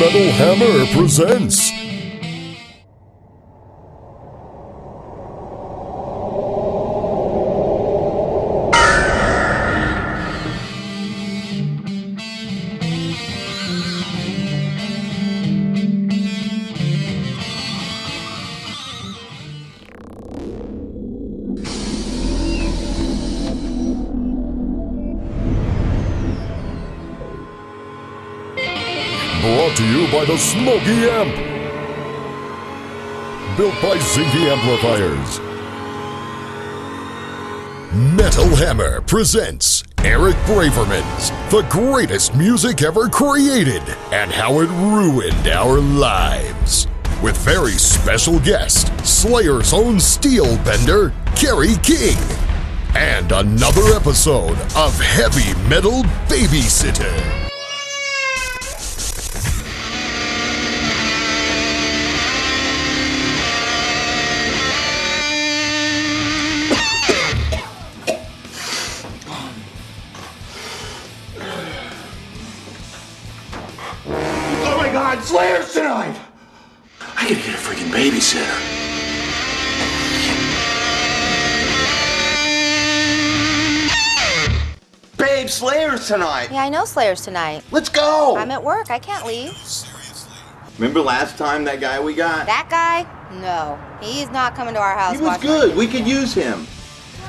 Metal Hammer presents brought to you by the Smoky Amp. Built by Zinky Amplifiers. Metal Hammer presents Eric Braverman's The Greatest Music Ever Created and How It Ruined Our Lives. With very special guest, Slayer's own steel bender, Kerry King. And another episode of Heavy Metal Babysitter. Slayer's tonight! I gotta get a freaking babysitter. Babe, Slayer's tonight! Yeah, I know Slayer's tonight. Let's go! I'm at work. I can't leave. Seriously? Remember last time that guy we got? That guy? No. He's not coming to our house. He was good. We could use him.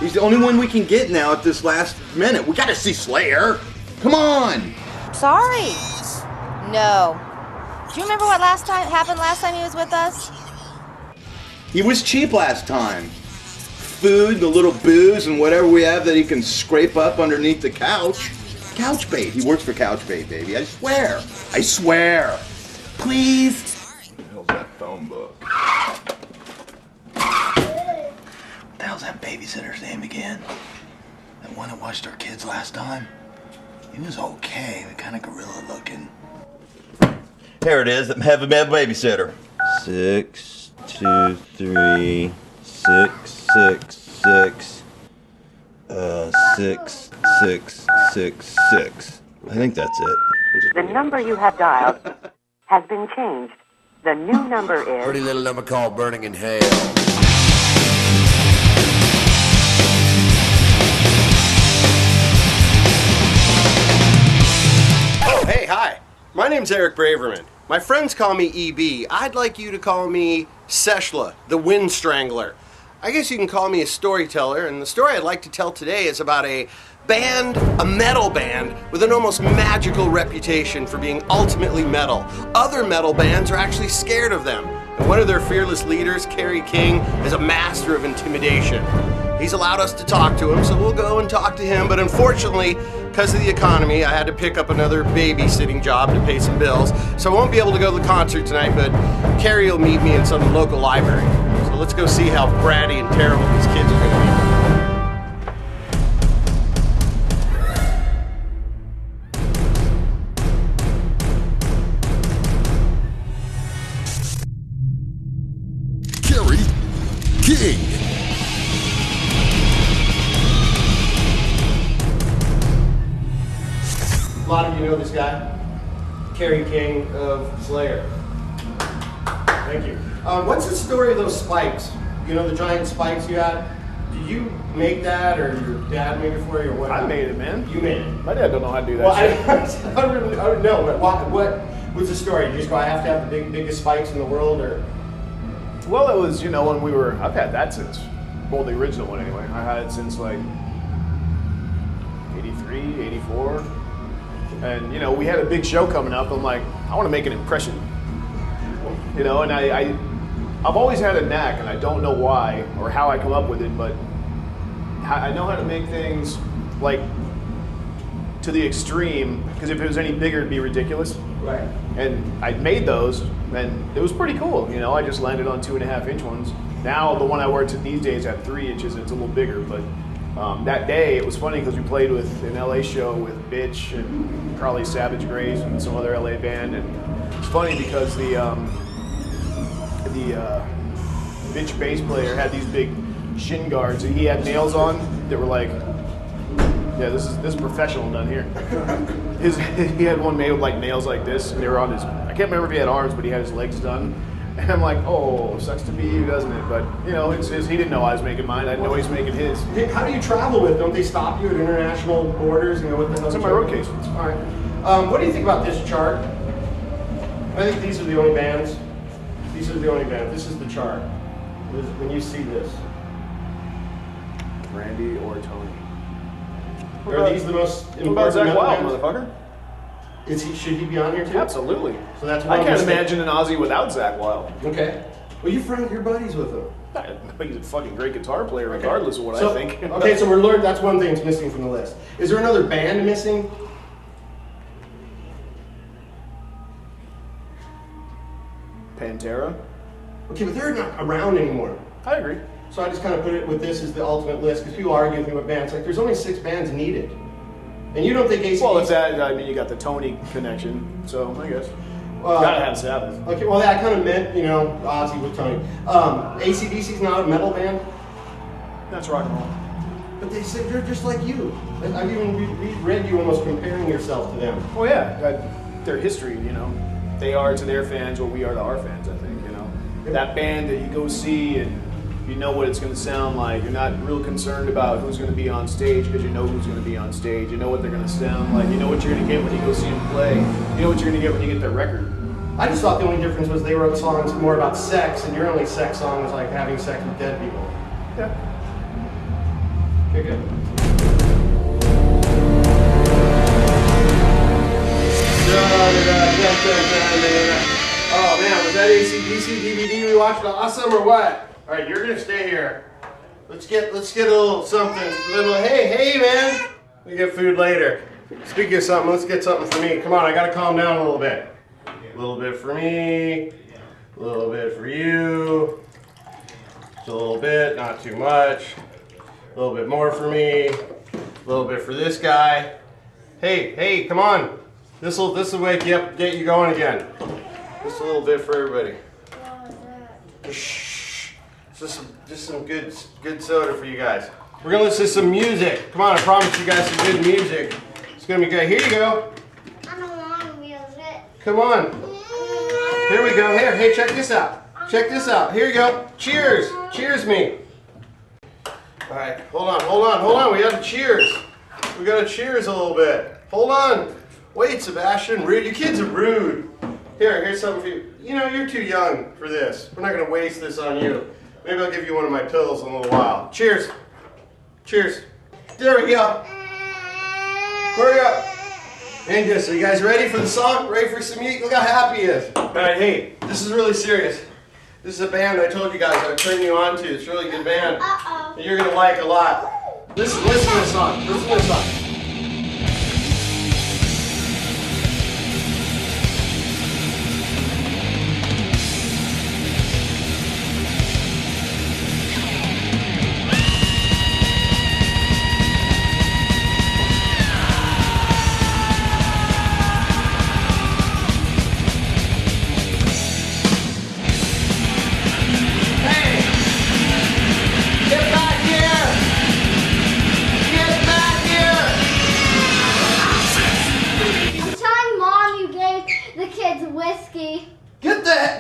He's the only one we can get now at this last minute. We gotta see Slayer. Come on! Sorry. No. Do you remember what happened last time he was with us? He was cheap last time. Food, the little booze, and whatever we have that he can scrape up underneath the couch. Couch bait. He works for couch bait, baby. I swear. I swear. Please. What the hell's that phone book? What the hell's that babysitter's name again? That one that watched our kids last time? He was okay, but kind of gorilla looking. Here it is, Heavy Metal Babysitter. 6, 2, 3, 6, 6, 6, 6, 6, 6, 6. I think that's it. The number you have dialed has been changed. The new number is... Pretty little number called Burning in Hell. Oh, hey, hi. My name's Eric Braverman. My friends call me EB. I'd like you to call me Seshla, the Wind Strangler. I guess you can call me a storyteller, and the story I'd like to tell today is about a band, a metal band, with an almost magical reputation for being ultimately metal. Other metal bands are actually scared of them, and one of their fearless leaders, Kerry King, is a master of intimidation. He's allowed us to talk to him, so we'll go and talk to him, but unfortunately, because of the economy, I had to pick up another babysitting job to pay some bills, so I won't be able to go to the concert tonight, but Kerry will meet me in some local library. So let's go see how bratty and terrible these kids are going Kerry King. A lot of you know this guy, Kerry King of Slayer. Thank you. What's the story of those spikes? You know the giant spikes you had? Did you make that, or your dad made it for you, or what? I made it, man. You made it. My dad don't know how to do that Well, shit. I don't know, but what was the story? You just go, I have to have the biggest spikes in the world, or? Well, it was, when I've had that since, well, the original one anyway. I had it since like 83, 84. And, we had a big show coming up. I'm like, I want to make an impression. And I've always had a knack, and I don't know why or how I come up with it, but I know how to make things like to the extreme, because if it was any bigger, it'd be ridiculous. Right. And I made those, and it was pretty cool. I just landed on 2.5-inch ones. Now the one I wear these days at 3 inches, and it's a little bigger. But that day it was funny because we played with an LA show with Bitch and Carly Savage Grace and some other LA band, and it's funny because the Bitch bass player had these big shin guards, and he had nails on that were like Yeah, this is professional done here. He had one made with like nails like this, and they were on his. I can't remember if he had arms, but he had his legs done. And I'm like, oh, sucks to be you, doesn't it? But you know, it's he didn't know I was making mine. I didn't know he was making his. How do you travel with? Don't they stop you at international borders? You know what the hell? It's in my road case. All right. What do you think about this chart? I think these are the only bands. These are the only bands. This is the chart. When you see this. Randy or Tony? Are these the most What about Zach Wild, motherfucker? Should he be on here too? Absolutely. So that's I can't imagine an Ozzy without Zach Wild. Okay. Well, you're buddies with him. He's a fucking great guitar player, regardless of what I think. Okay, so we're learning. That's one thing that's missing from the list. Is there another band missing? Pantera. Okay, but they're not around anymore. I agree. So I just kind of put it with this as the ultimate list because people argue with me about bands. Like, there's only 6 bands needed. And you don't think AC/DC... Well, it's that, I mean, you got the Tony connection, so I guess. Gotta have Sabbath. Okay, well, that kind of meant, you know, Ozzy with Tony. AC/DC's not a metal band? That's rock and roll. But they said they're just like you. I've even read you almost comparing yourself to them. Oh, yeah. Their history, you know. They are to their fans what we are to our fans, I think, you know. That band that you go see and you know what it's going to sound like. You're not real concerned about who's going to be on stage because you know who's going to be on stage. You know what they're going to sound like. You know what you're going to get when you go see them play. You know what you're going to get when you get their record. I just thought the only difference was they wrote songs more about sex, and your only sex song is like having sex with dead people. Yeah. Okay, good. Oh man, was that AC/DC DVD we watched awesome or what? All right, you're gonna stay here. Let's get a little something. Hey man, we get food later. Speaking of something, let's get something for me. Come on, I gotta calm down a little bit. A little bit for me, a little bit for you. Just a little bit, not too much. A little bit more for me. A little bit for this guy. Hey, come on. This'll wake you up, get you going again. Just a little bit for everybody. Shh. Just some good soda for you guys. We're gonna listen to some music. Come on, I promise you guys some good music. It's gonna be great. Here you go. I don't want music. Come on. Here we go. Here, hey, check this out. Check this out. Here you go. Cheers. Cheers me. All right, hold on. We gotta cheers. We gotta cheers a little bit. Hold on. Wait, Sebastian, rude. You kids are rude. Here's something for you. You know, you're too young for this. We're not gonna waste this on you. Maybe I'll give you one of my pills in a little while. Cheers. Cheers. There we go. Hurry up. And good. So you guys ready for the song? Ready for some music? Look how happy he is. All right, hey, this is really serious. This is a band I told you guys I would turn you on to. It's a really good band that you're gonna like a lot. Listen to this song. Listen to this song.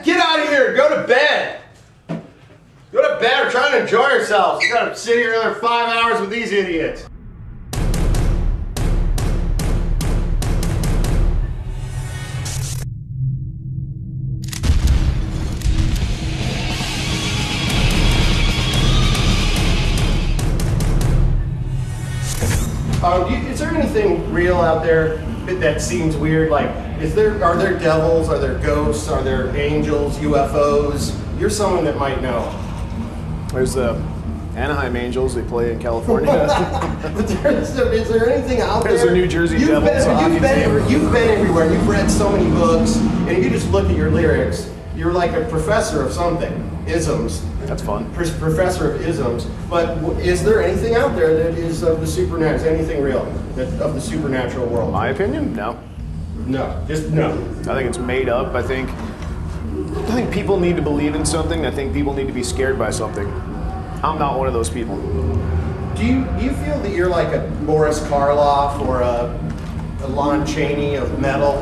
Get out of here! Go to bed! Go to bed or try to enjoy yourselves. You gotta sit here another 5 hours with these idiots. Is there anything real out there that seems weird? Like, are there devils? Are there ghosts? Are there angels? UFOs? You're someone that might know. There's the Anaheim Angels. They play in California. But is there anything out there? There's the New Jersey Devils. You've been everywhere. You've read so many books, and if you just look at your lyrics, you're like a professor of something. Isms. That's fun. Professor of isms. But is there anything out there that is of the supernatural? Is anything real of the supernatural world? My opinion? No. No. Just no. I think it's made up. I think people need to believe in something. I think people need to be scared by something. I'm not one of those people. Do you feel that you're like a Boris Karloff or a Lon Chaney of metal?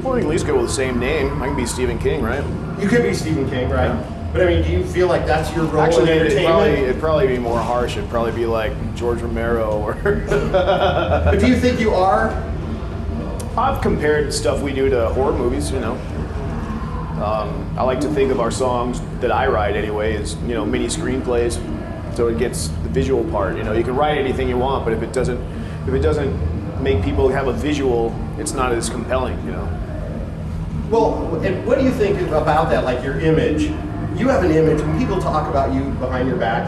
Well, we can at least go with the same name. I can be Stephen King, right? You could be Stephen King, right? Yeah. But I mean, do you feel like that's your role Actually, in entertainment? it'd probably be more harsh. It'd probably be like George Romero or... But do you think you are? I've compared stuff we do to horror movies, you know. I like to think of our songs that I write anyway as, you know, mini screenplays. So it gets the visual part. You know, you can write anything you want, but if it doesn't make people have a visual, it's not as compelling, you know. Well, and what do you think about that, like your image? You have an image. When people talk about you behind your back,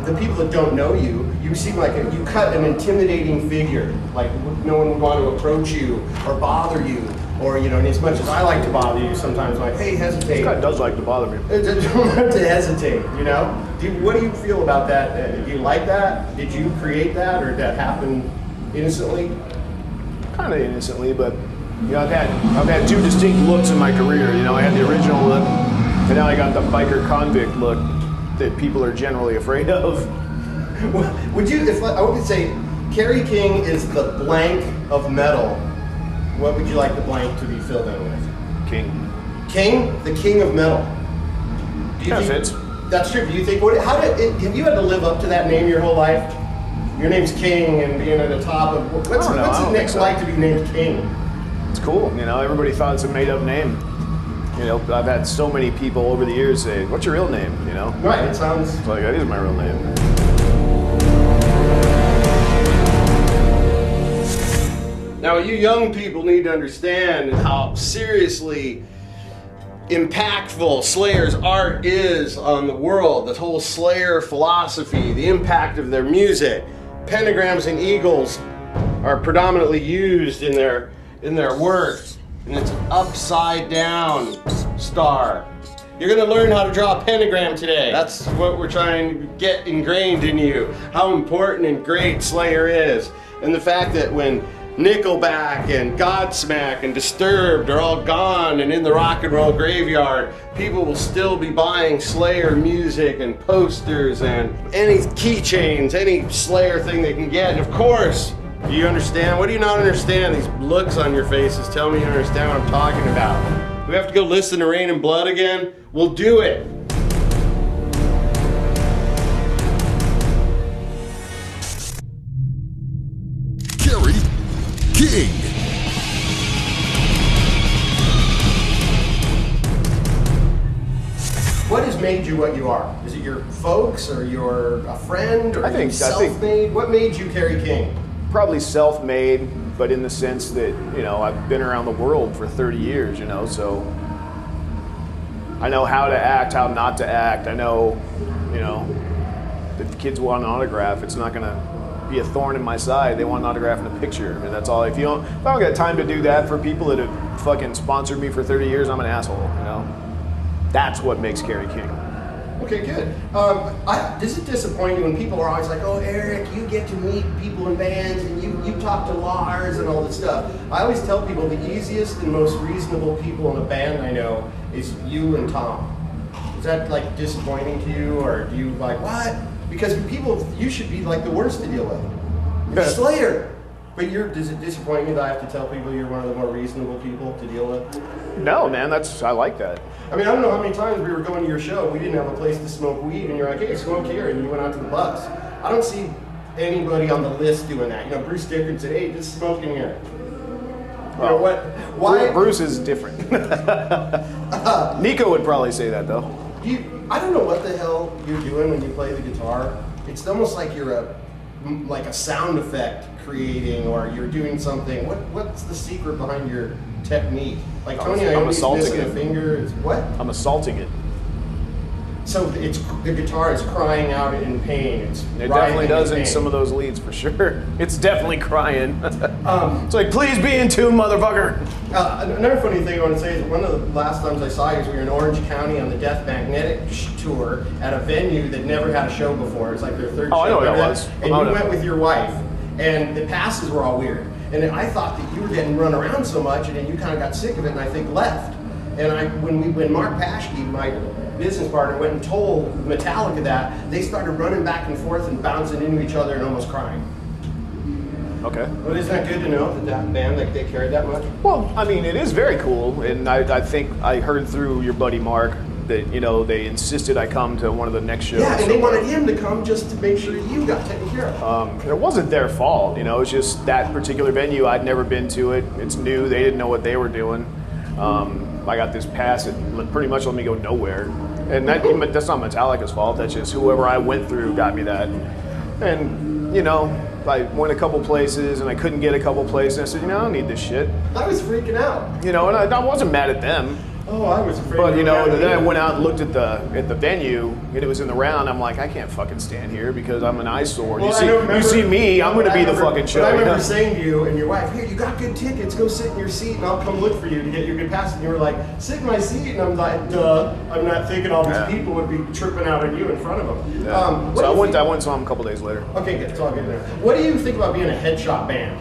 the people that don't know you, you seem like you cut an intimidating figure. Like no one would want to approach you or bother you, or you know. And as much as I like to bother you, sometimes I'm like, hey, hesitate. This guy does like to bother me. Don't have to hesitate. You know. What do you feel about that? Do you like that? Did you create that, or did that happen innocently? Kind of innocently, but you know, I've had two distinct looks in my career. You know, I had the original look, and now I got the biker convict look that people are generally afraid of. Would you, if I would say, Kerry King is the blank of metal, what would you like the blank to be filled in with? King. King? The king of metal. That fits. That's true. Do you think, have you had to live up to that name your whole life? Your name's King and being at the top of, what's it next like to be named King? It's cool, you know, everybody thought it's a made up name. You know, I've had so many people over the years say, what's your real name, you know? Right, it sounds... It's like, that is my real name. Now, what you young people need to understand is how seriously impactful Slayer's art is on the world. The whole Slayer philosophy, the impact of their music. Pentagrams and eagles are predominantly used in their work, and it's an upside down star. You're gonna learn how to draw a pentagram today. That's what we're trying to get ingrained in you, how important and great Slayer is. And the fact that when Nickelback and Godsmack and Disturbed are all gone and in the rock and roll graveyard, people will still be buying Slayer music and posters and any keychains, any Slayer thing they can get. And of course, do you understand? What do you not understand? These looks on your faces tell me you understand what I'm talking about. Do we have to go listen to Rain and Blood again? We'll do it. Kerry King. What has made you what you are? Is it your folks, or you're a friend, or self-made? What made you Kerry King? Probably self-made, but in the sense that, you know, I've been around the world for 30 years, you know, so I know how to act, how not to act. I know, you know, if the kids want an autograph, it's not gonna be a thorn in my side. They want an autograph and a picture, and that's all. If I don't got time to do that for people that have fucking sponsored me for 30 years, I'm an asshole, you know? That's what makes Kerry King. Okay, good. Does it disappoint you when people are always like, oh, Eric, you get to meet people in bands and you talk to Lars and all this stuff? I always tell people the easiest and most reasonable people in a band I know is you and Tom. Is that like disappointing to you, or do you like, what? Because people, you should be like the worst to deal with. You're Slayer. But does it disappoint you that I have to tell people you're one of the more reasonable people to deal with? No, man, I like that. I mean, I don't know how many times we were going to your show, we didn't have a place to smoke weed, and you're like, hey, smoke here, and you went out to the bus. I don't see anybody on the list doing that. You know, Bruce Dickinson said, hey, just smoke in here. You know what? Why? Bruce is different. Nico would probably say that, though. I don't know what the hell you're doing when you play the guitar. It's almost like you're a sound effect creating, or you're doing something. What's the secret behind your technique? Like Tony Iommi's missing a finger. It's what? I'm assaulting it. So the guitar is crying out in pain. It definitely does in some of those leads, for sure. It's definitely crying. It's like, please be in tune, motherfucker. Another funny thing I want to say is one of the last times I saw you was we were in Orange County on the Death Magnetic tour at a venue that never had a show before. It's like their third show. I know what that was. And you went with your wife, and the passes were all weird. And I thought that you were getting run around so much, and then you kind of got sick of it, and I think left. And when Mark Paschke, my business partner, went and told Metallica that, they started running back and forth and bouncing into each other and almost crying. Okay. But isn't that good to know that band, like, they cared that much? Well, I mean, it is very cool, and I think I heard through your buddy Mark that, you know, they insisted I come to one of the next shows. Yeah, and they wanted him to come just to make sure you got taken care of. It wasn't their fault, you know, it's just that particular venue, I'd never been to it. It's new, they didn't know what they were doing. I got this pass that pretty much let me go nowhere. And that's not Metallica's fault, that's just whoever I went through got me that. And, you know, I went a couple places and I couldn't get a couple places. And I said, you know, I don't need this shit. I was freaking out. You know, and I wasn't mad at them. Oh, I was afraid. But, you know, then I went out and looked at the venue, and it was in the round. I'm like, I can't fucking stand here because I'm an eyesore. Well, you see me, I'm going to be the fucking show. But I remember saying to you and your wife, "Here, you got good tickets. Go sit in your seat, and I'll come look for you to get your good pass." And you were like, "Sit in my seat," and I'm like, "Duh." I'm not thinking all these people would be tripping out on you in front of them. Yeah. So I went and saw them a couple days later. Okay, good. It's all good there. What do you think about being a head shop band?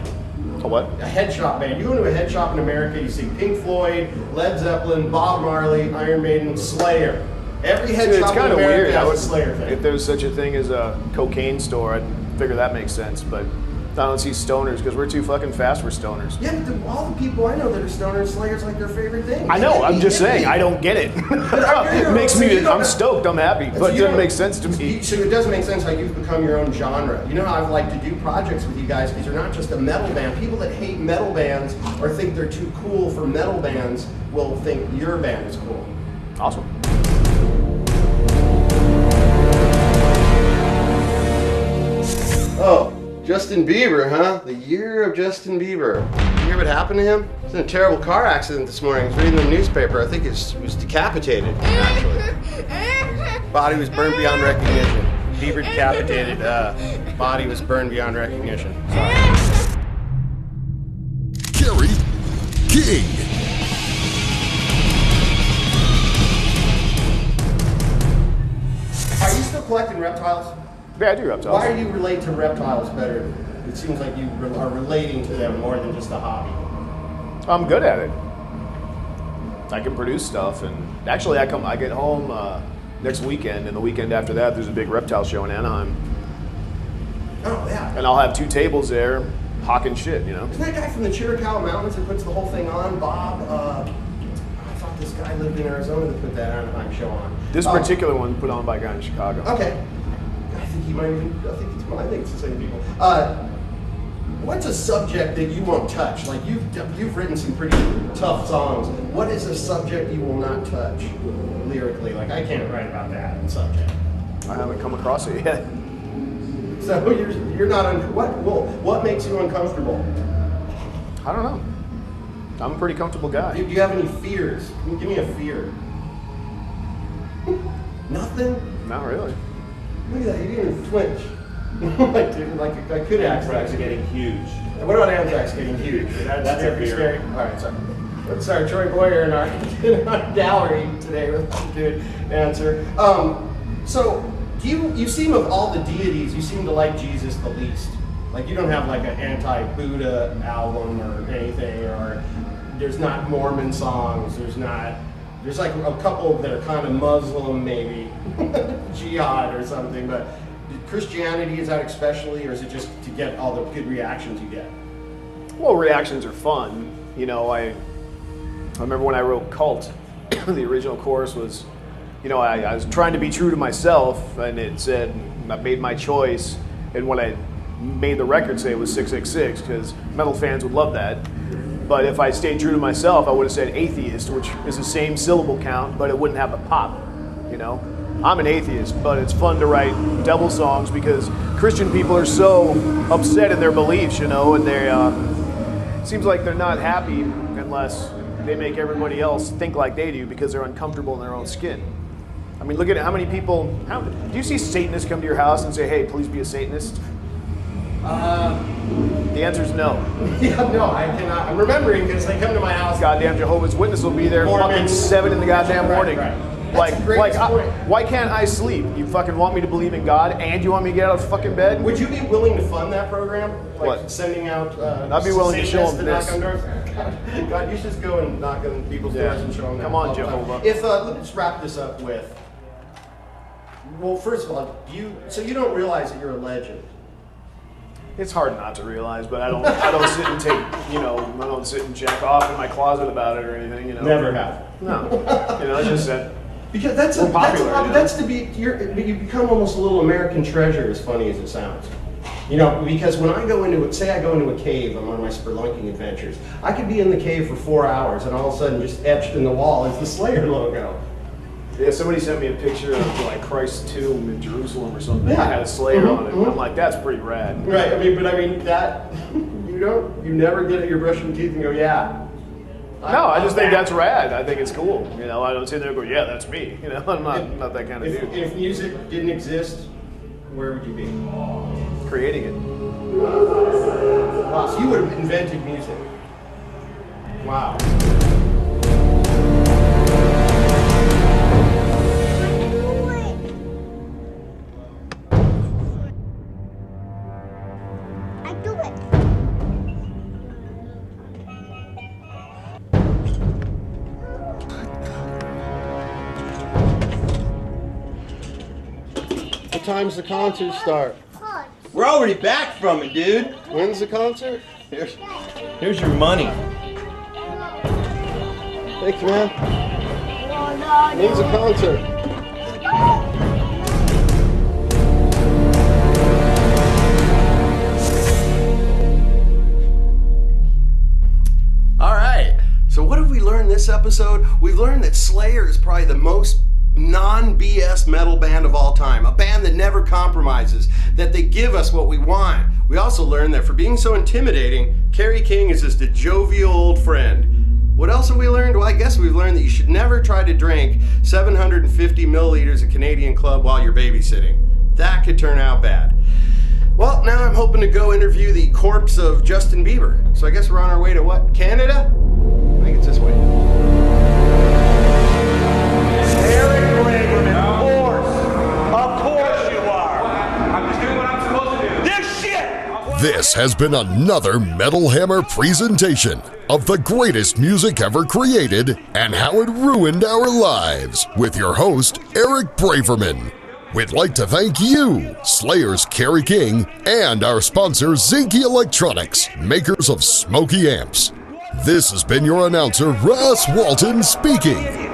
A what? A head shop band. You go into a head shop in America, you see Pink Floyd, Led Zeppelin, Bob Marley, Iron Maiden, Slayer. Every head shop in America has a Slayer thing. If there's such a thing as a cocaine store, I'd figure that makes sense. But I don't see stoners because we're too fucking fast for stoners. Yeah, but all the people I know that are stoners, Slayer's like their favorite thing. I know, I'm just saying, I don't get it. It makes me, I'm stoked, I'm happy, but it doesn't make sense to me. So it does make sense how you've become your own genre. You know how I've liked to do projects with you guys because you're not just a metal band. People that hate metal bands or think they're too cool for metal bands will think your band is cool. Awesome. Oh. Justin Bieber, huh? The year of Justin Bieber. You hear what happened to him? He was in a terrible car accident this morning. I was reading the newspaper. I think he was decapitated, actually. Body was burned beyond recognition. Bieber decapitated. Body was burned beyond recognition. Sorry. Kerry King. Are you still collecting reptiles? Yeah, I do reptiles. Why do you relate to reptiles better? It seems like you are relating to them more than just a hobby. I'm good at it. I can produce stuff, and actually I get home next weekend, and the weekend after that there's a big reptile show in Anaheim. Oh, yeah. And I'll have 2 tables there, hawking shit, you know. Isn't that guy from the Chiricahua Mountains that puts the whole thing on, Bob? I thought this guy lived in Arizona that put that Anaheim show on. This particular one put on by a guy in Chicago. Okay. I think it's the same people. What's a subject that you won't touch? Like you've written some pretty tough songs. What is a subject you will not touch lyrically? Like I can't write about that subject. I haven't come across it yet. So you're not what makes you uncomfortable? I don't know. I'm a pretty comfortable guy. Do you have any fears? Give me a fear. Nothing? Not really. Look at that, you didn't even flinch. like I could Anthrax getting huge. What about anthrax getting huge? That's a fear. Scary. All right, sorry. Let's start Troy Boyer in our gallery today with a good answer. So you seem, of all the deities, you seem to like Jesus the least. Like you don't have like an anti-Buddha album or anything, or there's not Mormon songs, there's like a couple that are kind of Muslim maybe, jihad or something, but Christianity, is that especially, or is it just to get all the good reactions you get? Well, reactions are fun. You know, I remember when I wrote Cult, the original chorus was, you know, I was trying to be true to myself, and it said, I made my choice, and when I made the record say it was 666, because metal fans would love that. But if I stayed true to myself, I would have said atheist, which is the same syllable count, but it wouldn't have the pop, you know? I'm an atheist, but it's fun to write devil songs because Christian people are so upset in their beliefs, you know, and they seems like they're not happy unless they make everybody else think like they do because they're uncomfortable in their own skin. I mean, look at how many people, do you see Satanists come to your house and say, hey, please be a Satanist? The answer is no. Yeah, no, I cannot. I'm remembering because they come to my house. Goddamn Jehovah's Witness will be there fucking 7 in the goddamn morning. Right. Why can't I sleep? You fucking want me to believe in God and you want me to get out of fucking bed? Would you be willing to fund that program? Like what? Sending out I'd be willing to show them this. God, you should just go and knock on people's doors and show them that. Come on, Jehovah. If let's wrap this up with. Well, first of all, so you don't realize that you're a legend. It's hard not to realize, but I don't sit and take, I don't sit and check off in my closet about it or anything, Never have. No. It's just that. Because that's to be, you become almost a little American treasure, as funny as it sounds. Because when I go into a cave on one of my spelunking adventures, I could be in the cave for 4 hours and all of a sudden just etched in the wall is the Slayer logo. Yeah, somebody sent me a picture of like Christ's tomb in Jerusalem or something. Yeah. It had a Slayer on it. I'm like, that's pretty rad. Right, that, you never get it, you're brushing your teeth and go, yeah. No, I just think that's rad. I think it's cool. I don't sit there and go, yeah, that's me. I'm not that kind of dude. If music didn't exist, where would you be? Creating it. Wow, so you would have invented music. Wow. I do it. What time's the concert start? We're already back from it, dude. When's the concert? Here's your money. Thanks, man. When's the concert? All right. So what have we learned this episode? We've learned that Slayer is probably the most non-BS metal band of all time. A band that never compromises, that they give us what we want. We also learned that for being so intimidating, Kerry King is just a jovial old friend. What else have we learned? Well, I guess we've learned that you should never try to drink 750 milliliters of Canadian Club while you're babysitting. That could turn out bad. Well, now I'm hoping to go interview the corpse of Justin Bieber. So I guess we're on our way to what? Canada? I think it's this way. Eric Braverman, of course you are. I'm just doing what I'm supposed to do. This shit! This has been another Metal Hammer presentation of the greatest music ever created and how it ruined our lives with your host, Eric Braverman. We'd like to thank you, Slayer's Kerry King, and our sponsor, Zinke Electronics, makers of Smoky Amps. This has been your announcer, Russ Walton, speaking.